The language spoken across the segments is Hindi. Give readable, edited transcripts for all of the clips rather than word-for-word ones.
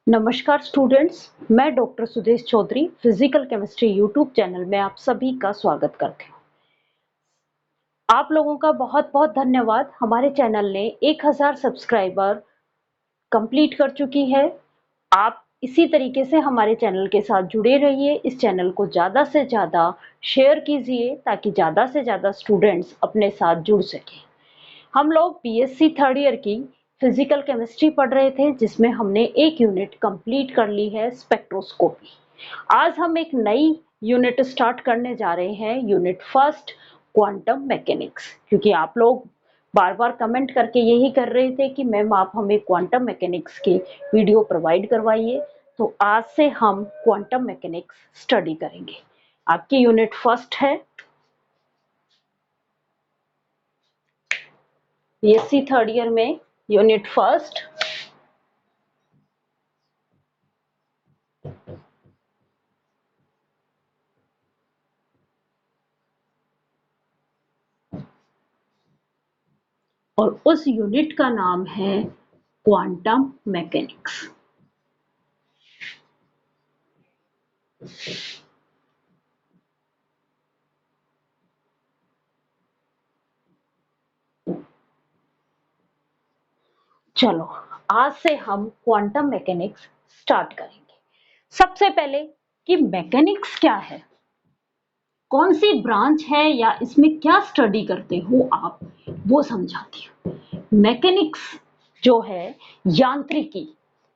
नमस्कार स्टूडेंट्स, मैं doctor Sudesh Chaudhary physical chemistry YouTube channel में आप सभी का स्वागत करती हूँ। आप लोगों का बहुत बहुत धन्यवाद। हमारे चैनल ने 1000 सब्सक्राइबर कंप्लीट कर चुकी है। आप इसी तरीके से हमारे चैनल के साथ जुड़े रहिए। इस चैनल को ज़्यादा से ज़्यादा शेयर कीजिए ताकि ज़्यादा से ज़्यादा स्टूडेंट्स अपने साथ जुड़ सकें। हम लोग बीएससी थर्ड ईयर की फिजिकल केमिस्ट्री पढ़ रहे थे, जिसमें हमने एक यूनिट कंप्लीट कर ली है, स्पेक्ट्रोस्कोपी। आज हम एक नई यूनिट स्टार्ट करने जा रहे हैं, यूनिट फर्स्ट, क्वांटम मैकेनिक्स। क्योंकि आप लोग बार बार कमेंट करके यही कर रहे थे कि मैम आप हमें क्वांटम मैकेनिक्स के वीडियो प्रोवाइड करवाइए, तो आज से हम क्वांटम मैकेनिक्स स्टडी करेंगे। आपकी यूनिट फर्स्ट है, बीएससी थर्ड ईयर में यूनिट फर्स्ट। और उस यूनिट का नाम है क्वांटम मैकेनिक्स। चलो, आज से हम क्वांटम मैकेनिक्स स्टार्ट करेंगे। सबसे पहले कि मैकेनिक्स क्या है, कौन सी ब्रांच है या इसमें क्या स्टडी करते हो आप, वो समझाती हूँ। मैकेनिक्स जो है यांत्रिकी,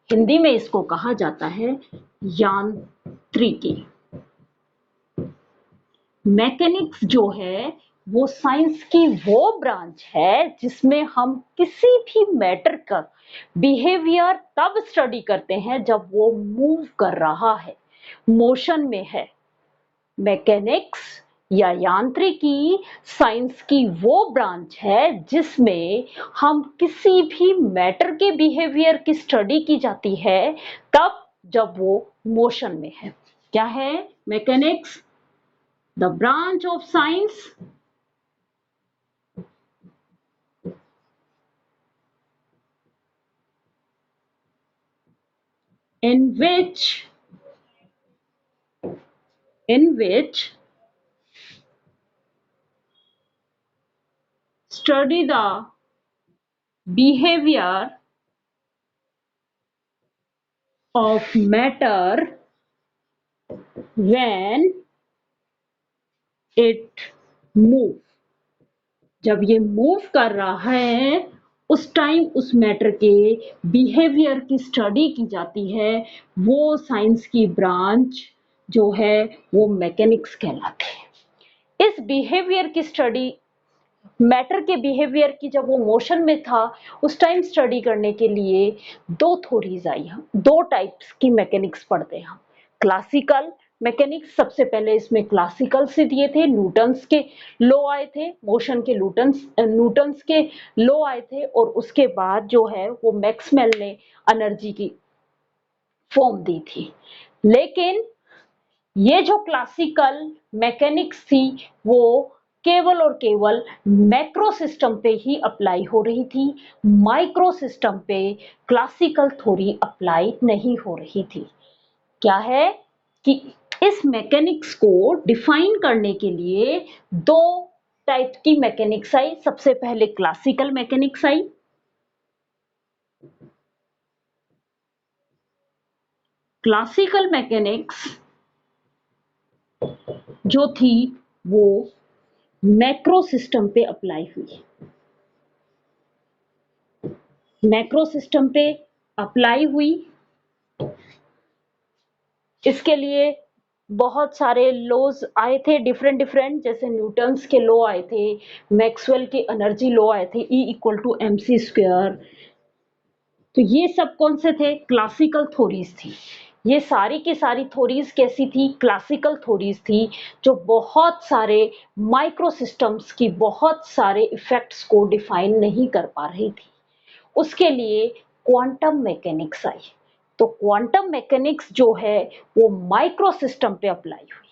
हिंदी में इसको कहा जाता है यांत्रिकी। मैकेनिक्स जो है वो साइंस की वो ब्रांच है जिसमें हम किसी भी मैटर का बिहेवियर तब स्टडी करते हैं जब वो मूव कर रहा है, मोशन में है। मैकेनिक्स या यांत्रिकी साइंस की वो ब्रांच है जिसमें हम किसी भी मैटर के बिहेवियर की स्टडी की जाती है तब जब वो मोशन में है। क्या है mechanics? The branch of science in which study the behavior of matter when it move। जब ये मूव कर रहा है उस टाइम उस मैटर के बिहेवियर की स्टडी की जाती है। वो साइंस की ब्रांच जो है वो मैकेनिक्स कहलाती है। इस बिहेवियर की स्टडी, मैटर के बिहेवियर की, जब वो मोशन में था उस टाइम स्टडी करने के लिए दो थ्योरीज आई। हम दो टाइप्स की मैकेनिक्स पढ़ते हैं। हम क्लासिकल मैकेनिक्स, सबसे पहले इसमें क्लासिकल से दिए थे, न्यूटन्स के लॉ आए थे, मोशन के न्यूटन्स के लॉ आए थे, और उसके बाद जो है वो मैक्सवेल ने एनर्जी की फॉर्म दी थी। लेकिन ये जो क्लासिकल मैकेनिक्स थी वो केवल और केवल मैक्रो सिस्टम पे ही अप्लाई हो रही थी, माइक्रो सिस्टम पे क्लासिकल थ्योरी अप्लाई नहीं हो रही थी। क्या है कि इस मैकेनिक्स को डिफाइन करने के लिए दो टाइप की मैकेनिक्स आई। सबसे पहले क्लासिकल मैकेनिक्स आई। क्लासिकल मैकेनिक्स जो थी वो मैक्रो सिस्टम पे अप्लाई हुई। मैक्रो सिस्टम पे अप्लाई हुई, इसके लिए बहुत सारे लॉज आए थे डिफरेंट, जैसे न्यूटन्स के लॉ आए थे, मैक्सवेल के एनर्जी लॉ आए थे, E=mc²। तो ये सब कौन से थे? क्लासिकल थ्योरीज थी। ये सारी की सारी थ्योरीज कैसी थी? क्लासिकल थ्योरीज थी, जो बहुत सारे माइक्रो सिस्टम्स की बहुत सारे इफेक्ट्स को डिफाइन नहीं कर पा रही थी। उसके लिए क्वांटम मैकेनिक्स आई। तो क्वांटम मैकेनिक्स जो है वो माइक्रो सिस्टम पे अप्लाई हुई।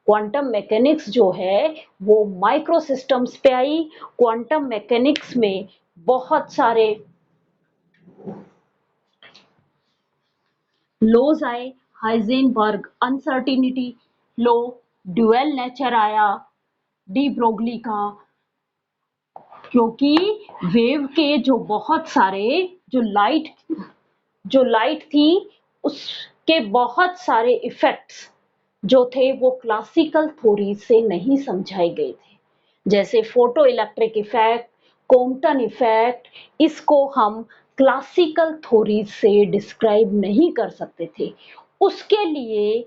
क्वांटम मैकेनिक्स जो है वो माइक्रो सिस्टम्स पे आई। क्वांटम मैकेनिक्स में बहुत सारे लॉज आए, Heisenberg uncertainty law, dual nature आया डी ब्रोगली का, क्योंकि वेव के जो बहुत सारे जो लाइट थी उसके बहुत सारे इफेक्ट्स जो थे वो क्लासिकल थ्योरी से नहीं समझाए गए थे, जैसे photo electric effect, Compton effect, इसको हम क्लासिकल थ्योरी से डिस्क्राइब नहीं कर सकते थे। उसके लिए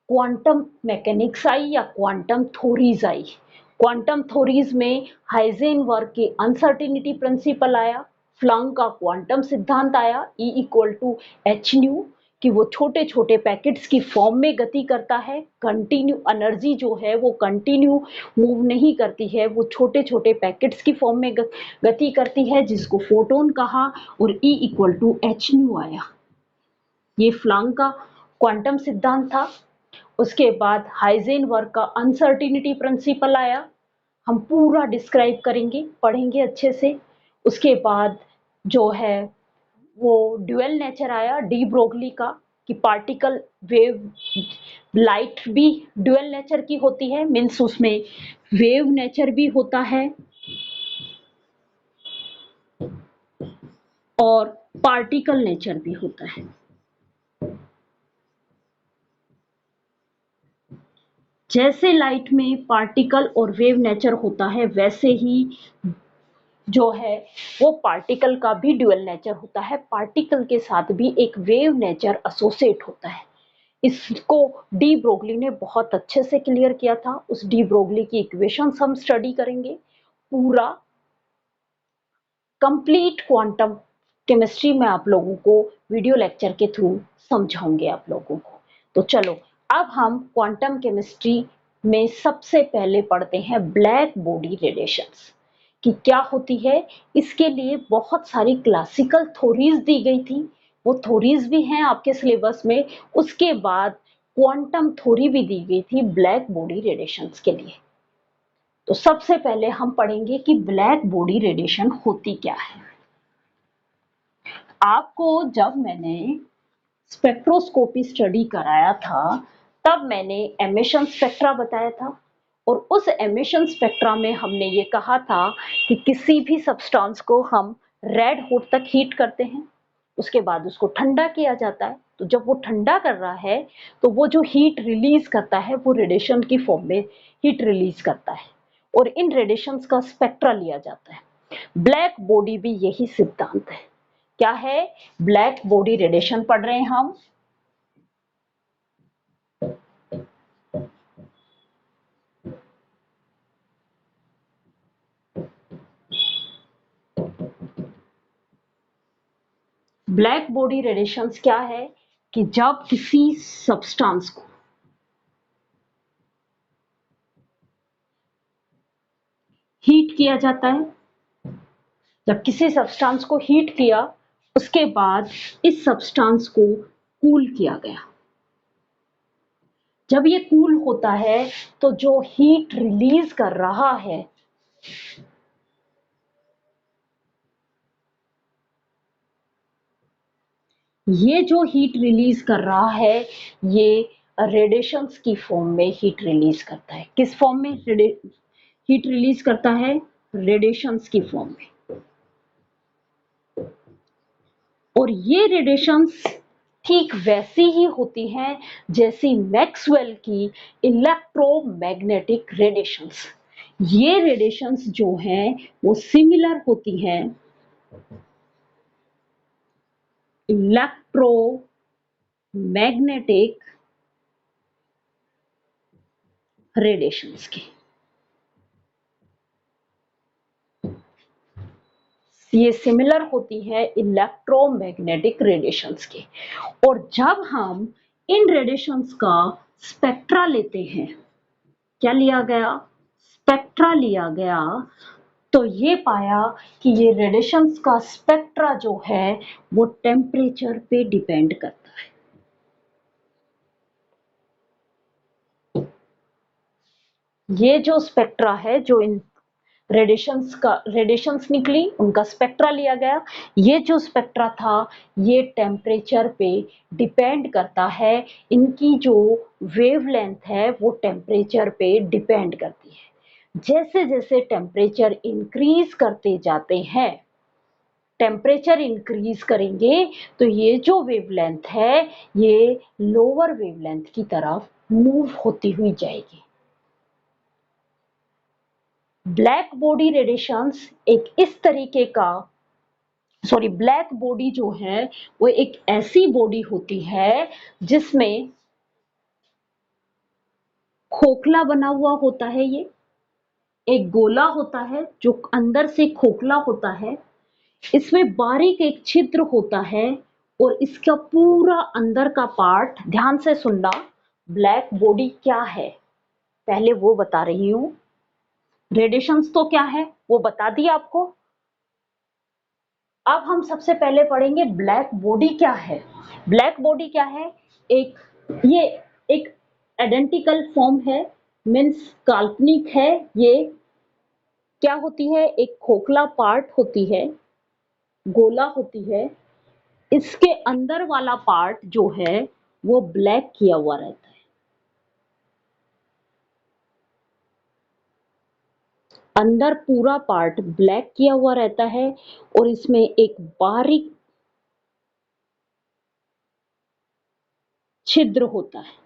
क्वांटम मैकेनिक्स आई या क्वांटम थ्योरीज आई। क्वांटम थ्योरीज में हाइजेनबर्ग के अनसर्टिनिटी प्रिंसिपल आया, प्लैंक का क्वांटम सिद्धांत आया, E equal to h nu, कि वो छोटे छोटे पैकेट्स की फॉर्म में गति करता है, कंटिन्यू एनर्जी जो है वो कंटिन्यू मूव नहीं करती है, वो छोटे छोटे पैकेट्स की फॉर्म में गति करती है, जिसको फोटोन कहा, और E equal to h nu आया। ये प्लैंक का क्वांटम सिद्धांत था। उसके बाद हाइजेनबर्ग का अनसर्टिनिटी प्रिंसिपल आया, हम पूरा डिस्क्राइब करेंगे, पढ़ेंगे अच्छे से। उसके बाद जो है वो ड्यूअल नेचर आया डी ब्रोगली का, कि पार्टिकल वेव लाइट भी ड्यूअल नेचर की होती है, मीन्स उसमें वेव नेचर भी होता है और पार्टिकल नेचर भी होता है। जैसे लाइट में पार्टिकल और वेव नेचर होता है, वैसे ही जो है वो पार्टिकल का भी ड्यूअल नेचर होता है, पार्टिकल के साथ भी एक वेव नेचर एसोसिएट होता है। इसको डी ब्रोगली ने बहुत अच्छे से क्लियर किया था। उस डी ब्रोगली की इक्वेशंस हम स्टडी करेंगे, पूरा कंप्लीट क्वांटम केमिस्ट्री में आप लोगों को वीडियो लेक्चर के थ्रू समझाऊंगे आप लोगों को। तो चलो अब हम क्वांटम केमिस्ट्री में सबसे पहले पढ़ते हैं ब्लैक बॉडी रेडिएशंस कि क्या होती है। इसके लिए बहुत सारी क्लासिकल थ्योरीज दी गई थी, वो थ्योरीज भी हैं आपके सिलेबस में। उसके बाद क्वांटम थ्योरी भी दी गई थी ब्लैक बॉडी रेडिएशंस के लिए। तो सबसे पहले हम पढ़ेंगे कि ब्लैक बॉडी रेडिएशन होती क्या है। आपको जब मैंने स्पेक्ट्रोस्कोपी स्टडी कराया था तब मैंने एमिशन स्पेक्ट्रा बताया था, और उस एमिशन स्पेक्ट्रा में हमने ये कहा था कि किसी भी सब्सटेंस को हम रेड हॉट तक हीट करते हैं, उसके बाद उसको ठंडा किया जाता है। तो जब वो ठंडा कर रहा है तो वो जो हीट रिलीज करता है वो रेडिएशन की फॉर्म में हीट रिलीज करता है, और इन रेडिएशंस का स्पेक्ट्रा लिया जाता है। ब्लैक बॉडी भी यही सिद्धांत है। क्या है? ब्लैक बॉडी रेडिएशन पढ़ रहे हैं हम। ब्लैक बॉडी रेडिएशंस क्या है कि जब किसी सब्सटेंस को हीट किया जाता है, जब किसी सब्सटेंस को हीट किया उसके बाद इस सब्सटेंस को कूल किया गया, जब ये कूल होता है तो जो हीट रिलीज कर रहा है ये जो हीट रिलीज कर रहा है ये रेडिएशंस की फॉर्म में हीट रिलीज करता है। किस फॉर्म में हीट रिलीज करता है? रेडिएशंस की फॉर्म में। और ये रेडिएशंस ठीक वैसी ही होती हैं जैसी मैक्सवेल की इलेक्ट्रोमैग्नेटिक रेडिएशंस। ये रेडिएशंस जो हैं वो सिमिलर होती हैं इलेक्ट्रोमैग्नेटिक रेडिएशंस की। ये सिमिलर होती है इलेक्ट्रोमैग्नेटिक रेडिएशंस की। और जब हम इन रेडिएशंस का स्पेक्ट्रा लेते हैं, क्या लिया गया? स्पेक्ट्रा लिया गया, तो ये पाया कि ये रेडिएशंस का स्पेक्ट्रा जो है वो टेम्परेचर पे डिपेंड करता है। ये जो स्पेक्ट्रा है, जो इन रेडिएशंस निकली, उनका स्पेक्ट्रा लिया गया। ये जो स्पेक्ट्रा था ये टेम्परेचर पे डिपेंड करता है, इनकी जो वेवलेंथ है वो टेम्परेचर पे डिपेंड करती है। जैसे जैसे टेम्परेचर इंक्रीज करते जाते हैं, टेम्परेचर इंक्रीज करेंगे तो ये जो वेवलेंथ है ये लोअर वेवलेंथ की तरफ मूव होती हुई जाएगी। ब्लैक बॉडी रेडिएशंस एक इस तरीके का ब्लैक बॉडी जो है वो एक ऐसी बॉडी होती है जिसमें खोखला बना हुआ होता है। ये एक गोला होता है जो अंदर से खोखला होता है, इसमें बारीक एक छिद्र होता है और इसका पूरा अंदर का पार्ट, ध्यान से सुनना, ब्लैक बॉडी क्या है पहले वो बता रही हूं। रेडिएशंस तो क्या है वो बता दिया आपको। अब हम सबसे पहले पढ़ेंगे ब्लैक बॉडी क्या है। ब्लैक बॉडी क्या है? ये एक आइडेंटिकल फॉर्म है, मीन्स काल्पनिक है। ये क्या होती है? एक खोखला पार्ट होती है, गोला होती है, इसके अंदर वाला पार्ट जो है वो ब्लैक किया हुआ रहता है। अंदर पूरा पार्ट ब्लैक किया हुआ रहता है और इसमें एक बारीक छिद्र होता है।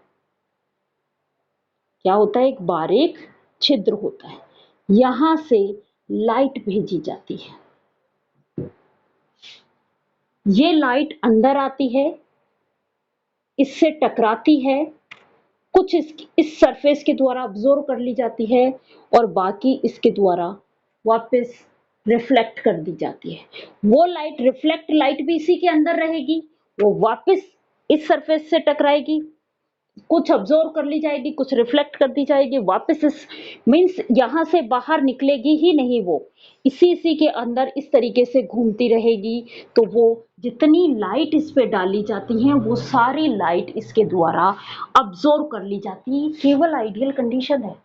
क्या होता है? एक बारीक छिद्र होता है, यहां से लाइट भेजी जाती है। ये लाइट अंदर आती है, इससे टकराती है, कुछ इस सरफेस के द्वारा अब्जॉर्ब कर ली जाती है और बाकी इसके द्वारा वापस रिफ्लेक्ट कर दी जाती है। वो लाइट, रिफ्लेक्ट लाइट भी इसी के अंदर रहेगी, वो वापस इस सरफेस से टकराएगी, कुछ अब्जॉर्ब कर ली जाएगी, कुछ रिफ्लेक्ट कर दी जाएगी, वापस इस मीन्स यहां से बाहर निकलेगी ही नहीं, वो इसी के अंदर इस तरीके से घूमती रहेगी। तो वो जितनी लाइट इस पे डाली जाती है वो सारी लाइट इसके द्वारा अब्जॉर्ब कर ली जाती है। केवल आइडियल कंडीशन है,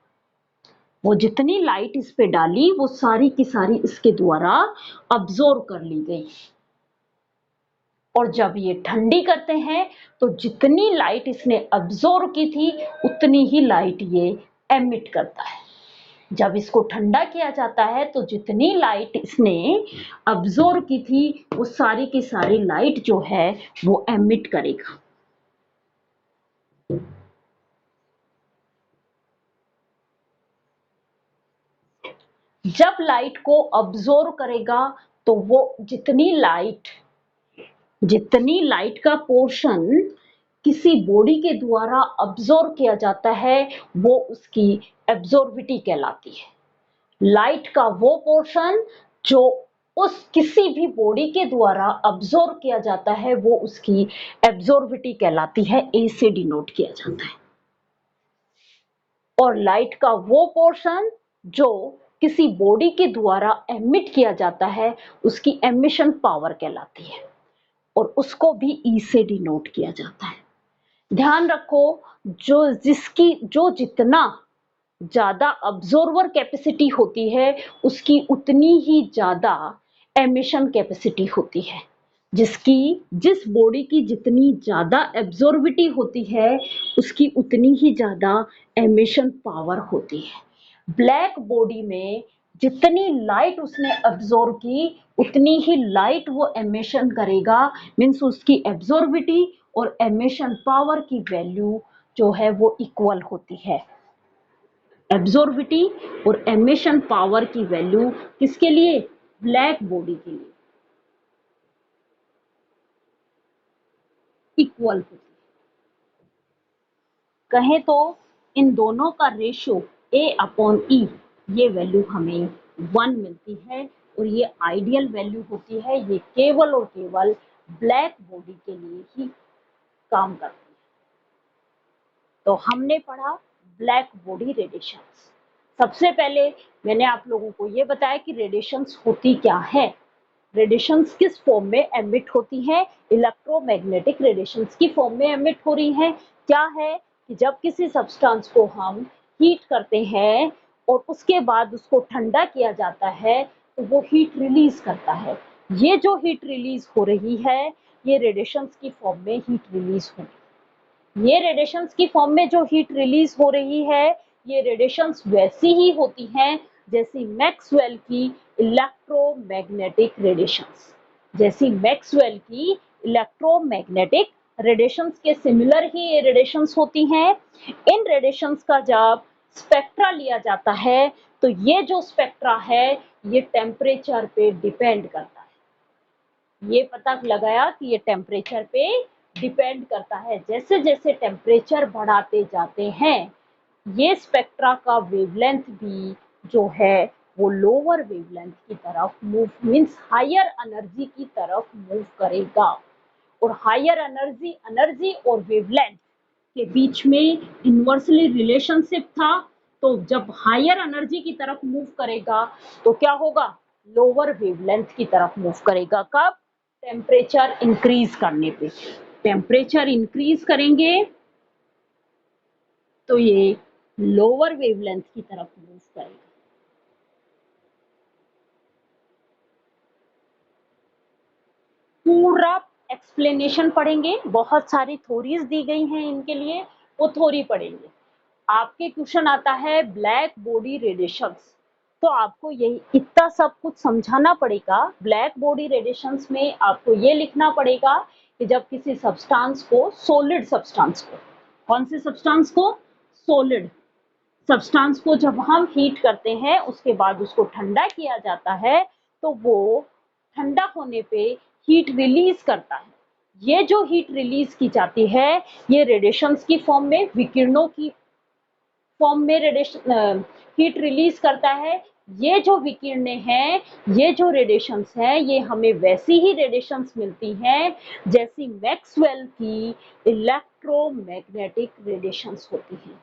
वो जितनी लाइट इस पे डाली वो सारी की सारी इसके द्वारा अब्जॉर्ब कर ली गई। और जब ये ठंडी करते हैं तो जितनी लाइट इसने अब्जॉर्ब की थी उतनी ही लाइट ये एमिट करता है। जब इसको ठंडा किया जाता है तो जितनी लाइट इसने अब्जॉर्ब की थी वो सारी की सारी लाइट जो है वो एमिट करेगा। जब लाइट को अब्जॉर्ब करेगा तो वो जितनी लाइट का पोर्शन किसी बॉडी के द्वारा अब्जॉर्ब किया जाता है वो उसकी एब्जॉर्बिटी कहलाती है। लाइट का वो पोर्शन जो उस किसी भी बॉडी के द्वारा अब्जॉर्ब किया जाता है वो उसकी एब्जॉर्बिटी कहलाती है, ए से डिनोट किया जाता है। और लाइट का वो पोर्शन जो किसी बॉडी के द्वारा एमिट किया जाता है उसकी एमिशन पावर कहलाती है और उसको भी ई से डिनोट किया जाता है। ध्यान रखो, जो जितना ज्यादा अब्जॉर्बर कैपेसिटी होती है उसकी उतनी ही ज्यादा एमिशन कैपेसिटी होती है। जिस बॉडी की जितनी ज्यादा एब्जॉर्बिटी होती है उसकी उतनी ही ज्यादा एमिशन पावर होती है। ब्लैक बॉडी में जितनी लाइट उसने अब्जॉर्ब की उतनी ही लाइट वो एमिशन करेगा, मीन्स उसकी एब्जॉर्बिटी और एमिशन पावर की वैल्यू जो है वो इक्वल होती है। एब्जॉर्बिटी और एमिशन पावर की वैल्यू किसके लिए? ब्लैक बॉडी के लिए इक्वल होती है। कहें तो इन दोनों का रेशियो A/E, ये वैल्यू हमें 1 मिलती है और ये आइडियल वैल्यू होती है। ये केवल और केवल ब्लैक बॉडी के लिए ही काम करती है। तो हमने पढ़ा ब्लैक बॉडी रेडिएशंस। सबसे पहले मैंने आप लोगों को ये बताया कि रेडिएशंस होती क्या है। रेडिएशंस किस फॉर्म में एमिट होती हैं? इलेक्ट्रोमैग्नेटिक रेडिएशंस की फॉर्म में एमिट हो रही हैं। क्या है कि जब किसी सब्सटेंस को हम हीट करते हैं और उसके बाद उसको ठंडा किया जाता है तो वो हीट रिलीज करता है। ये जो हीट रिलीज हो रही है ये रेडिएशंस की फॉर्म में हीट रिलीज होगी। ये रेडिएशंस की फॉर्म में जो हीट रिलीज हो रही है ये रेडिएशंस वैसी ही होती हैं जैसी मैक्सवेल की इलेक्ट्रोमैग्नेटिक रेडिएशंस। जैसी मैक्सवेल की इलेक्ट्रोमैग्नेटिक रेडिएशंस के सिमिलर ही ये रेडिएशंस होती हैं। इन रेडिएशंस का जब स्पेक्ट्रा लिया जाता है तो ये जो स्पेक्ट्रा है ये टेम्परेचर पे डिपेंड करता है। ये पता लगाया कि ये टेम्परेचर पे डिपेंड करता है। जैसे जैसे टेम्परेचर बढ़ाते जाते हैं ये स्पेक्ट्रा का वेवलेंथ भी जो है वो लोअर वेवलेंथ की तरफ मूव मींस हायर एनर्जी की तरफ मूव करेगा। और हायर एनर्जी और वेवलेंथ के बीच में इन्वर्सली रिलेशनशिप था। तो जब हायर एनर्जी की तरफ मूव करेगा तो क्या होगा, लोअर वेवलेंथ की तरफ मूव करेगा। कब, टेम्परेचर इंक्रीज करने पे। टेम्परेचर इंक्रीज करेंगे तो ये लोअर वेवलेंथ की तरफ मूव करेगा। पूरा एक्सप्लेनेशन पढ़ेंगे, बहुत सारी थ्योरीज दी गई हैं इनके लिए, वो थ्योरी पढ़ेंगे। आपके क्वेश्चन आता है ब्लैक बॉडी रेडिएशंस, तो आपको यही इतना सब कुछ समझाना पड़ेगा। ब्लैक बॉडी रेडिएशंस में आपको ये लिखना पड़ेगा कि जब किसी सब्सटेंस को, सॉलिड सब्सटेंस को, कौन से सब्सटेंस को, सॉलिड सब्सटेंस को जब हम हीट करते हैं उसके बाद उसको ठंडा किया जाता है तो वो ठंडा होने पे हीट रिलीज करता है। ये जो हीट रिलीज की जाती है ये रेडिएशंस की फॉर्म में, विकिरणों की फॉर्म में रेडिएशन हीट रिलीज करता है। ये जो विकिरणें हैं, ये जो रेडिएशंस हैं, ये हमें वैसी ही रेडिएशंस मिलती हैं जैसी मैक्सवेल की इलेक्ट्रोमैग्नेटिक रेडिएशंस होती हैं।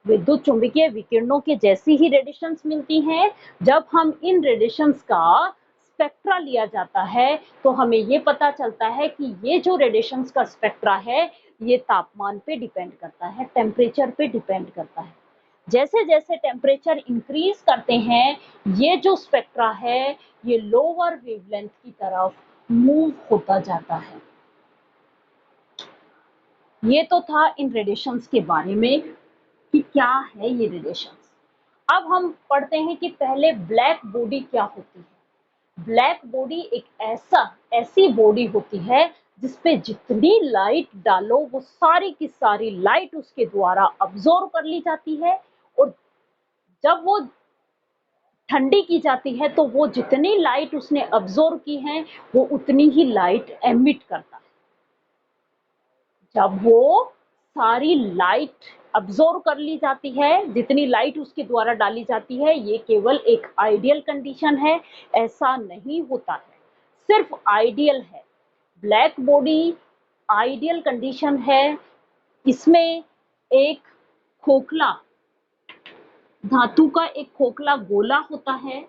विद्युत चुंबकीय विकिरणों के जैसी ही रेडिएशंस मिलती हैं। जब हम इन रेडिएशंस का स्पेक्ट्रा लिया जाता है तो हमें ये पता चलता है कि ये जो रेडिएशंस का स्पेक्ट्रा है ये तापमान पे डिपेंड करता है, टेम्परेचर पे डिपेंड करता है। जैसे जैसे टेम्परेचर इंक्रीज करते हैं ये जो स्पेक्ट्रा है ये लोअर वेवलेंथ की तरफ मूव होता जाता है। ये तो था इन रेडिएशंस के बारे में कि क्या है ये रेडिएशंस। अब हम पढ़ते हैं कि पहले ब्लैक बॉडी क्या होती है। ब्लैक बॉडी एक ऐसी बॉडी होती है जिसपे जितनी लाइट डालो वो सारी की सारी लाइट उसके द्वारा अब्सॉर्ब कर ली जाती है और जब वो ठंडी की जाती है तो वो जितनी लाइट उसने अब्सॉर्ब की है वो उतनी ही लाइट एमिट करता है। जब वो सारी लाइट अब्सॉर्ब कर ली जाती है, जितनी लाइट उसके द्वारा डाली जाती है, ये केवल एक आइडियल कंडीशन है, ऐसा नहीं होता है, सिर्फ आइडियल है। ब्लैक बॉडी आइडियल कंडीशन है। इसमें एक खोखला धातु का एक खोखला गोला होता है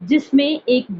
जिसमें एक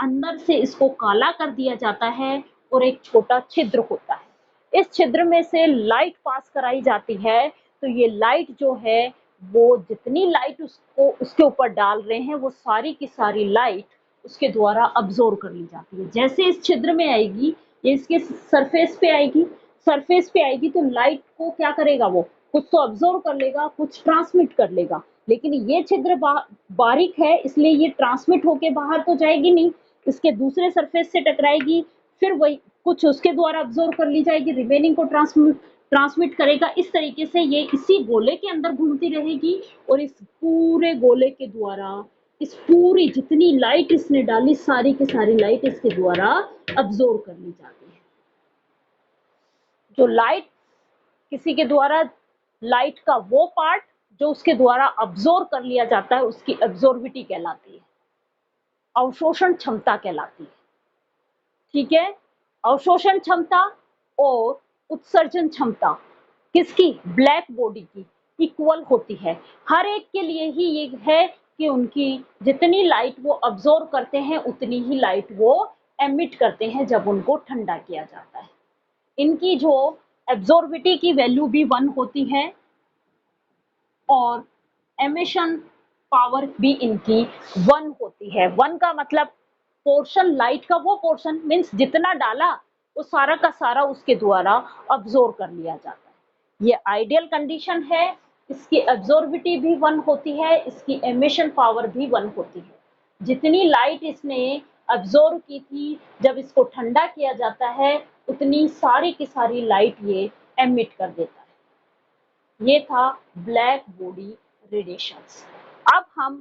अंदर से इसको काला कर दिया जाता है और एक छोटा छिद्र होता है। इस छिद्र में से लाइट पास कराई जाती है तो ये लाइट जो है वो जितनी लाइट उसको उसके ऊपर डाल रहे हैं वो सारी की सारी लाइट उसके द्वारा अब्सॉर्ब कर ली जाती है। जैसे इस छिद्र में आएगी ये इसके सरफेस पे आएगी, सरफेस पे आएगी तो लाइट को क्या करेगा, वो कुछ तो अब्सॉर्ब कर लेगा, कुछ ट्रांसमिट कर लेगा। लेकिन ये छिद्र बारीक है इसलिए ये ट्रांसमिट होके बाहर तो जाएगी नहीं, इसके दूसरे सरफेस से टकराएगी, फिर वही कुछ उसके द्वारा अब्सॉर्ब कर ली जाएगी, रिमेनिंग को ट्रांसमिट करेगा। इस तरीके से ये इसी गोले के अंदर घूमती रहेगी और इस पूरे गोले के द्वारा इस पूरी जितनी लाइट इसने डाली सारी की सारी लाइट इसके द्वारा अब्सॉर्ब कर ली जाती है। जो लाइट किसी के द्वारा, लाइट का वो पार्ट जो उसके द्वारा अब्सॉर्ब कर लिया जाता है उसकी एब्सॉर्बिटी कहलाती है, अवशोषण क्षमता कहलाती है। ठीक है, अवशोषण क्षमता और उत्सर्जन क्षमता किसकी, ब्लैक बॉडी की इक्वल होती है। हर एक के लिए ही ये है कि उनकी जितनी लाइट वो अब्सॉर्ब करते हैं उतनी ही लाइट वो एमिट करते हैं जब उनको ठंडा किया जाता है। इनकी जो एब्सॉर्बिटी की वैल्यू भी 1 होती है और एमिशन पावर भी इनकी 1 होती है। 1 का मतलब पोर्शन, लाइट का वो पोर्शन मीन्स जितना डाला वो सारा का सारा उसके द्वारा अब्जॉर्ब कर लिया जाता है। ये आइडियल कंडीशन है। इसकी एब्जॉर्बिटी भी 1 होती है, इसकी एमिशन पावर भी 1 होती है। जितनी लाइट इसने अब्जॉर्ब की थी, जब इसको ठंडा किया जाता है उतनी सारी की सारी लाइट ये एमिट कर देता है। ये था ब्लैक बॉडी रेडिएशंस। अब हम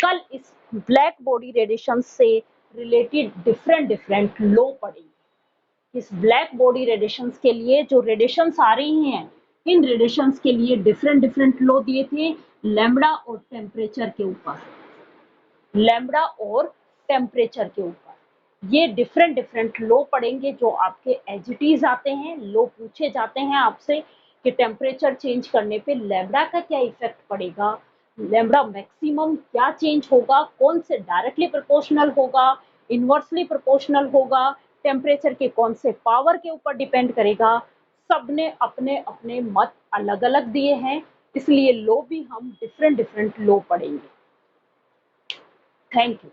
कल इस ब्लैक बॉडी रेडिएशंस से रिलेटेड डिफरेंट डिफरेंट लॉ पढ़ेंगे। इस ब्लैक बॉडी रेडिएशंस के लिए जो रेडिएशंस आ रही हैं, इन रेडिएशंस के लिए डिफरेंट डिफरेंट लॉ दिए थे लैम्ब्डा और टेम्परेचर के ऊपर। लैम्ब्डा और टेम्परेचर के ऊपर ये डिफरेंट डिफरेंट लॉ पढ़ेंगे जो आपके एज इट इज आते हैं। लॉ पूछे जाते हैं आपसे कि टेम्परेचर चेंज करने पे लैम्ब्डा का क्या इफेक्ट पड़ेगा, लैम्ब्डा मैक्सिमम क्या चेंज होगा, कौन से डायरेक्टली प्रोपोर्शनल होगा, इनवर्सली प्रोपोर्शनल होगा, टेम्परेचर के कौन से पावर के ऊपर डिपेंड करेगा। सबने अपने अपने मत अलग अलग दिए हैं, इसलिए लॉ भी हम डिफरेंट डिफरेंट लॉ पढ़ेंगे। Thank you.